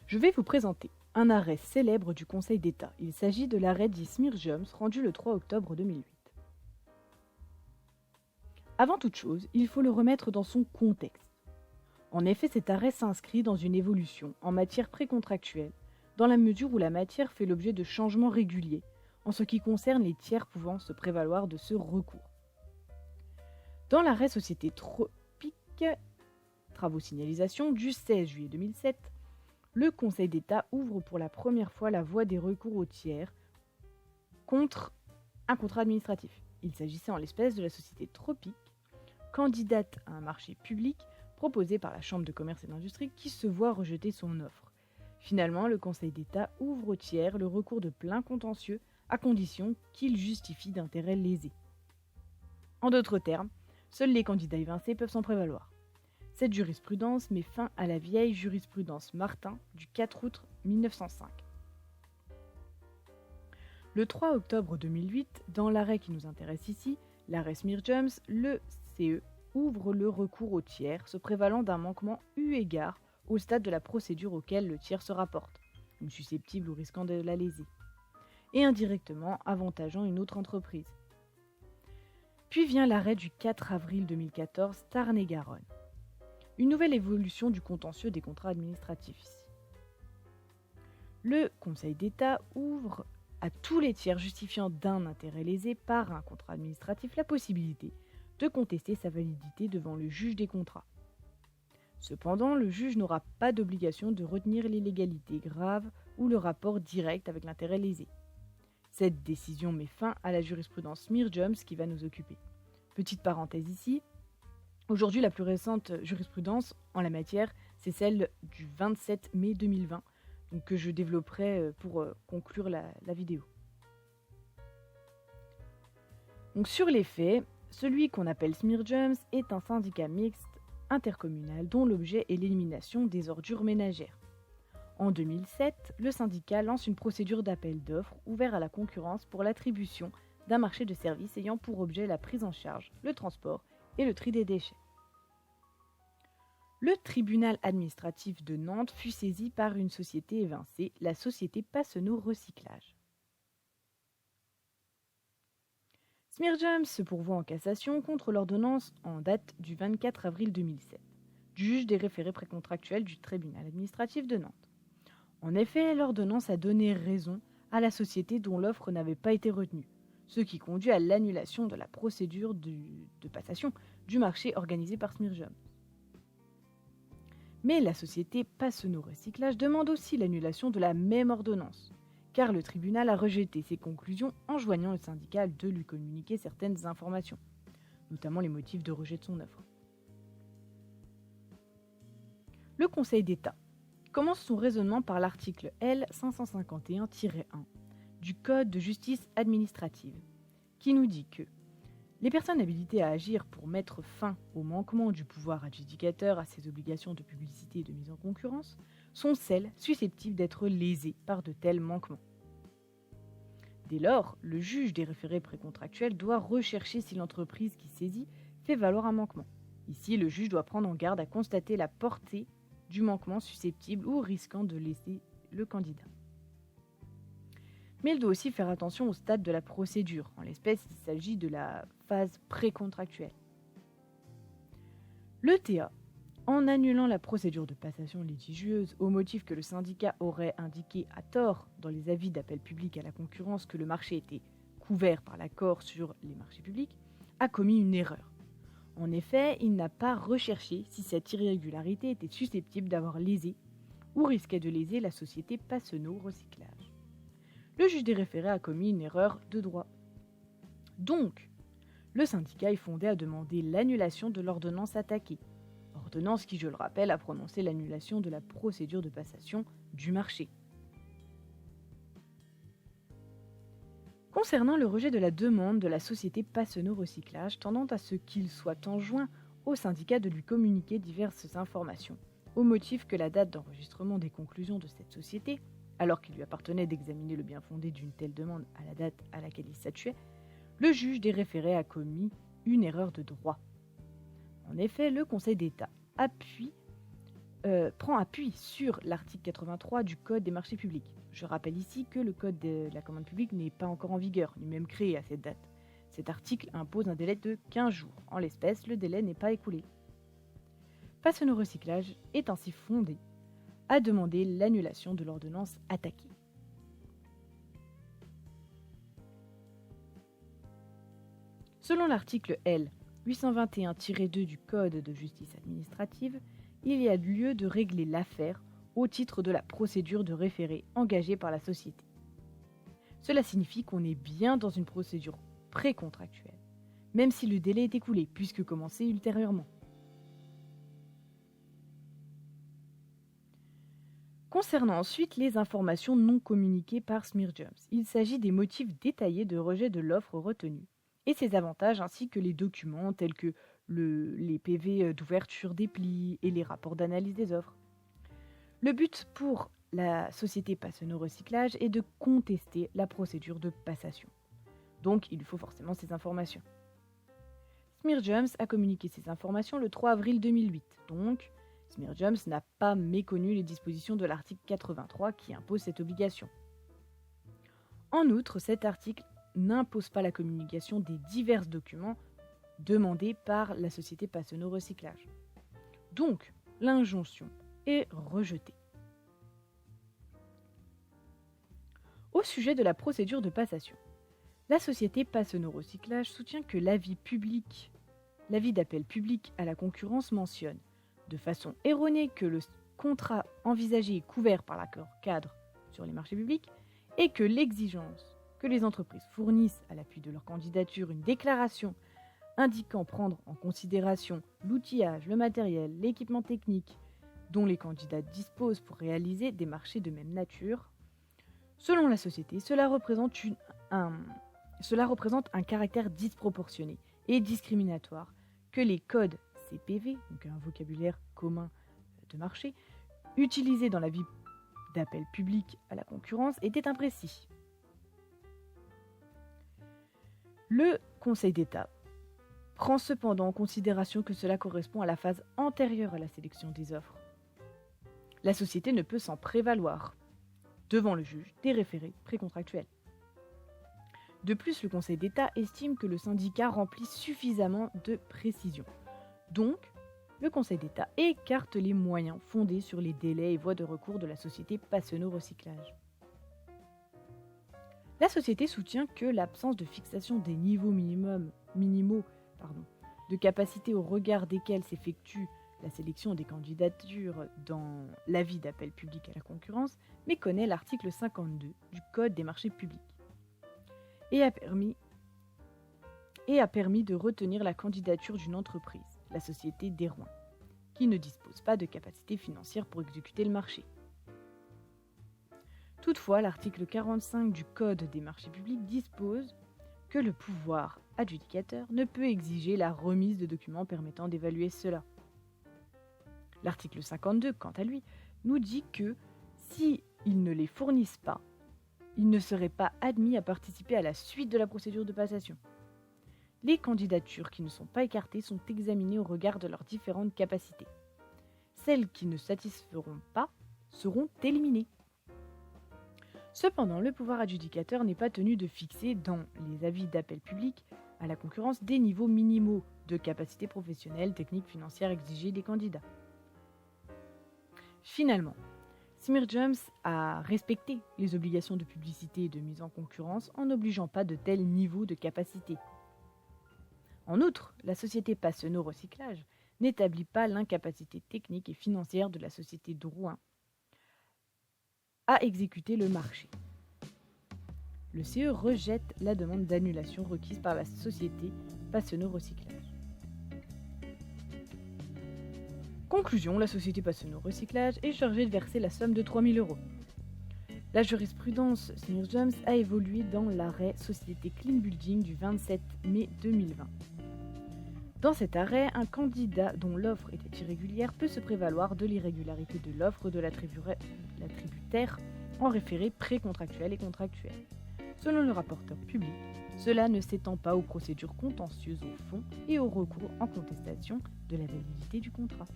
Je vais vous présenter un arrêt célèbre du Conseil d'État. Il s'agit de l'arrêt dit Smir-Jones rendu le 3 octobre 2008. Avant toute chose, il faut le remettre dans son contexte. En effet, cet arrêt s'inscrit dans une évolution en matière précontractuelle, dans la mesure où la matière fait l'objet de changements réguliers en ce qui concerne les tiers pouvant se prévaloir de ce recours. Dans l'arrêt Société Tropique, Travaux Signalisation du 16 juillet 2007, le Conseil d'État ouvre pour la première fois la voie des recours aux tiers contre un contrat administratif. Il s'agissait en l'espèce de la Société Tropique, candidate à un marché public proposé par la Chambre de commerce et d'industrie qui se voit rejeter son offre. Finalement, le Conseil d'État ouvre aux tiers le recours de plein contentieux à condition qu'il justifie d'intérêts lésés. En d'autres termes, seuls les candidats évincés peuvent s'en prévaloir. Cette jurisprudence met fin à la vieille jurisprudence Martin du 4 août 1905. Le 3 octobre 2008, dans l'arrêt qui nous intéresse ici, l'arrêt Smir-Jones, le CE ouvre le recours au tiers se prévalant d'un manquement eu égard au stade de la procédure auquel le tiers se rapporte, une susceptible ou risquant de la léser, et indirectement avantageant une autre entreprise. Puis vient l'arrêt du 4 avril 2014, Tarn-et-Garonne. Une nouvelle évolution du contentieux des contrats administratifs ici. Le Conseil d'État ouvre à tous les tiers justifiant d'un intérêt lésé par un contrat administratif la possibilité de contester sa validité devant le juge des contrats. Cependant, le juge n'aura pas d'obligation de retenir l'illégalité grave ou le rapport direct avec l'intérêt lésé. Cette décision met fin à la jurisprudence Smir-Jones qui va nous occuper. Petite parenthèse ici, aujourd'hui la plus récente jurisprudence en la matière, c'est celle du 27 mai 2020, donc que je développerai pour conclure la vidéo. Donc sur les faits, celui qu'on appelle Smir-Jones est un syndicat mixte intercommunal dont l'objet est l'élimination des ordures ménagères. En 2007, le syndicat lance une procédure d'appel d'offres ouvert à la concurrence pour l'attribution d'un marché de services ayant pour objet la prise en charge, le transport et le tri des déchets. Le tribunal administratif de Nantes fut saisi par une société évincée, la société Passenot Recyclage. Smir-Jones se pourvoit en cassation contre l'ordonnance en date du 24 avril 2007, du juge des référés précontractuels du tribunal administratif de Nantes. En effet, l'ordonnance a donné raison à la société dont l'offre n'avait pas été retenue, ce qui conduit à l'annulation de la procédure de passation du marché organisé par Smir-Jones. Mais la société Passenot Recyclage demande aussi l'annulation de la même ordonnance, car le tribunal a rejeté ses conclusions enjoignant le syndicat de lui communiquer certaines informations, notamment les motifs de rejet de son offre. Le Conseil d'État commence son raisonnement par l'article L. 551-1 du Code de justice administrative, qui nous dit que les personnes habilitées à agir pour mettre fin au manquement du pouvoir adjudicateur à ses obligations de publicité et de mise en concurrence sont celles susceptibles d'être lésées par de tels manquements. Dès lors, le juge des référés précontractuels doit rechercher si l'entreprise qui saisit fait valoir un manquement. Ici, le juge doit prendre en garde à constater la portée du manquement susceptible ou risquant de léser le candidat. Mais il doit aussi faire attention au stade de la procédure. En l'espèce, il s'agit de la phase précontractuelle. Le TA, en annulant la procédure de passation litigieuse au motif que le syndicat aurait indiqué à tort dans les avis d'appel public à la concurrence que le marché était couvert par l'accord sur les marchés publics, a commis une erreur. En effet, il n'a pas recherché si cette irrégularité était susceptible d'avoir lésé ou risquait de léser la société Passenot Recyclage. Le juge des référés a commis une erreur de droit. Donc, le syndicat est fondé à demander l'annulation de l'ordonnance attaquée, ordonnance qui, je le rappelle, a prononcé l'annulation de la procédure de passation du marché. Concernant le rejet de la demande de la société Passenot Recyclage tendant à ce qu'il soit enjoint au syndicat de lui communiquer diverses informations, au motif que la date d'enregistrement des conclusions de cette société, alors qu'il lui appartenait d'examiner le bien fondé d'une telle demande à la date à laquelle il statuait, le juge des référés a commis une erreur de droit. En effet, le Conseil d'État appuie prend appui sur l'article 83 du Code des marchés publics. Je rappelle ici que le Code de la commande publique n'est pas encore en vigueur, ni même créé à cette date. Cet article impose un délai de 15 jours. En l'espèce, le délai n'est pas écoulé. Passeno Recyclage est ainsi fondé à demander l'annulation de l'ordonnance attaquée. Selon l'article L. 821-2 du Code de justice administrative, il y a lieu de régler l'affaire au titre de la procédure de référé engagée par la société. Cela signifie qu'on est bien dans une procédure précontractuelle, même si le délai est écoulé, puisque commencé ultérieurement. Concernant ensuite les informations non communiquées par Smearjumps, il s'agit des motifs détaillés de rejet de l'offre retenue et ses avantages ainsi que les documents tels que les PV d'ouverture des plis et les rapports d'analyse des offres. Le but pour la société Passeno Recyclage est de contester la procédure de passation. Donc il faut forcément ces informations. Smearjumps a communiqué ces informations le 3 avril 2008, donc Smearjumps n'a pas méconnu les dispositions de l'article 83 qui impose cette obligation. En outre, cet article n'impose pas la communication des divers documents demandés par la société Passeno Recyclage. Donc, l'injonction est rejetée. Au sujet de la procédure de passation, la société Passeno Recyclage soutient que l'avis d'appel public à la concurrence mentionne de façon erronée que le contrat envisagé est couvert par l'accord cadre sur les marchés publics et que l'exigence que les entreprises fournissent à l'appui de leur candidature une déclaration indiquant prendre en considération l'outillage, le matériel, l'équipement technique dont les candidats disposent pour réaliser des marchés de même nature. Selon la société, cela représente un caractère disproportionné et discriminatoire que les codes CPV, donc un vocabulaire commun de marché, utilisés dans l'avis d'appel public à la concurrence, étaient imprécis. Le Conseil d'État prend cependant en considération que cela correspond à la phase antérieure à la sélection des offres. La société ne peut s'en prévaloir devant le juge des référés précontractuels. De plus, le Conseil d'État estime que le syndicat remplit suffisamment de précisions. Donc, le Conseil d'État écarte les moyens fondés sur les délais et voies de recours de la société Passeno Recyclage. La société soutient que l'absence de fixation des niveaux minimaux de capacité au regard desquels s'effectue la sélection des candidatures dans l'avis d'appel public à la concurrence méconnaît l'article 52 du Code des marchés publics et a permis de retenir la candidature d'une entreprise, la société Derouin, qui ne dispose pas de capacité financière pour exécuter le marché. Toutefois, l'article 45 du Code des marchés publics dispose que le pouvoir adjudicateur ne peut exiger la remise de documents permettant d'évaluer cela. L'article 52, quant à lui, nous dit que s'ils ne les fournissent pas, ils ne seraient pas admis à participer à la suite de la procédure de passation. Les candidatures qui ne sont pas écartées sont examinées au regard de leurs différentes capacités. Celles qui ne satisferont pas seront éliminées. Cependant, le pouvoir adjudicateur n'est pas tenu de fixer dans les avis d'appel public à la concurrence des niveaux minimaux de capacité professionnelle, technique, financière exigés des candidats. Finalement, Smearjumps a respecté les obligations de publicité et de mise en concurrence en n'obligeant pas de tels niveaux de capacité. En outre, la société Passeno Recyclage n'établit pas l'incapacité technique et financière de la société Drouin à exécuter le marché. Le CE rejette la demande d'annulation requise par la société Passeno Recyclage. Conclusion, la société Passeno Recyclage est chargée de verser la somme de 3 000 €. La jurisprudence Smearjumps a évolué dans l'arrêt Société Clean Building du 27 mai 2020. Dans cet arrêt, un candidat dont l'offre était irrégulière peut se prévaloir de l'irrégularité de l'offre de l'attributaire en référé précontractuel et contractuel. Selon le rapporteur public, cela ne s'étend pas aux procédures contentieuses au fond et au recours en contestation de la validité du contrat.